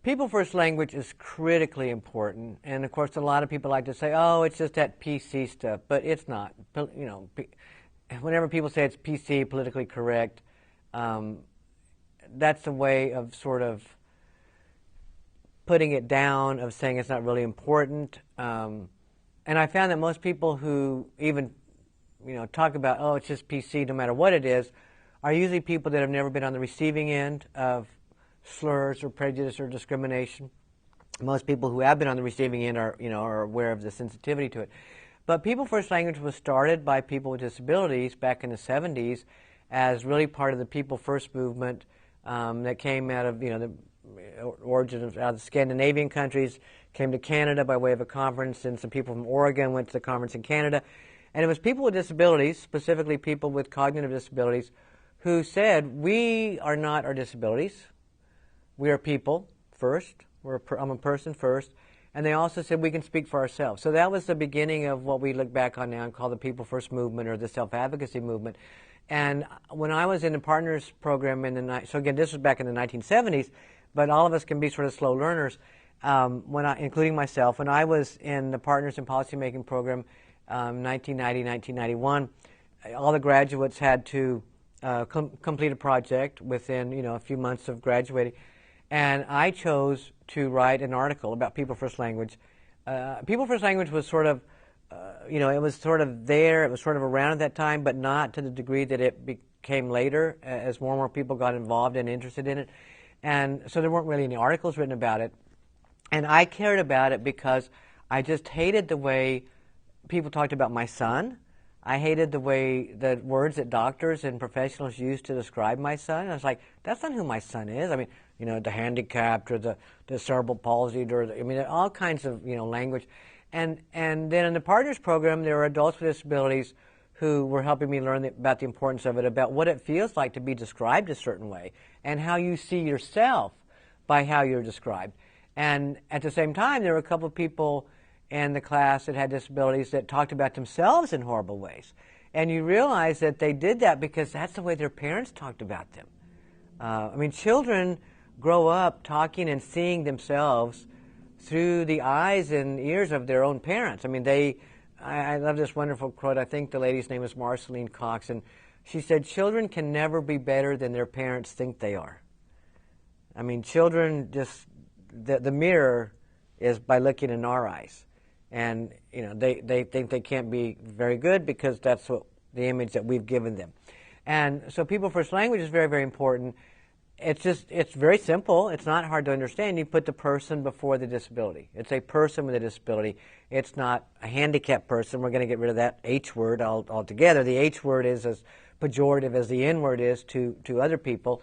People first language is critically important, and of course a lot of people like to say, oh, it's just that PC stuff, but it's not. You know, whenever people say it's PC, politically correct, that's a way of sort of putting it down, of saying it's not really important. And I found that most people who even, you know, talk about, oh, it's just PC no matter what it is, are usually people that have never been on the receiving end of slurs or prejudice or discrimination. Most people who have been on the receiving end are, you know, are aware of the sensitivity to it. But People First Language was started by people with disabilities back in the 70s as really part of the People First movement that came out of, you know, the origin of out of the Scandinavian countries, came to Canada by way of a conference, and some people from Oregon went to the conference in Canada. And it was people with disabilities, specifically people with cognitive disabilities, who said, we are not our disabilities. We are people first. I'm a person first. And they also said we can speak for ourselves. So that was the beginning of what we look back on now and call the People First movement or the self-advocacy movement. And when I was in the Partners program so again, this was back in the 1970s, but all of us can be sort of slow learners, including myself. When I was in the Partners in Policymaking program, 1990, 1991, all the graduates had to complete a project within, you know, a few months of graduating. And I chose to write an article about People First Language. People First Language was sort of, you know, it was sort of there, it was sort of around at that time, but not to the degree that it became later as more and more people got involved and interested in it. And so there weren't really any articles written about it. And I cared about it because I just hated the way people talked about my son. I hated the way the words that doctors and professionals used to describe my son. I was like, that's not who my son is. I mean, you know, the handicapped or the cerebral palsied, or I mean, all kinds of, you know, language. And then in the Partners program, there were adults with disabilities who were helping me learn about the importance of it, about what it feels like to be described a certain way, and how you see yourself by how you're described. And at the same time, there were a couple of people in the class that had disabilities that talked about themselves in horrible ways. And you realize that they did that because that's the way their parents talked about them. I mean, children grow up talking and seeing themselves through the eyes and ears of their own parents. I mean, I love this wonderful quote. I think the lady's name is Marceline Cox, and she said, children can never be better than their parents think they are. I mean, children just, the mirror is by looking in our eyes. And, you know, they think they can't be very good because that's what the image that we've given them. And so People First Language is very, very important. It's very simple. It's not hard to understand. You put the person before the disability. It's a person with a disability. It's not a handicapped person. We're going to get rid of that H word altogether. The H word is as pejorative as the N word is to other people.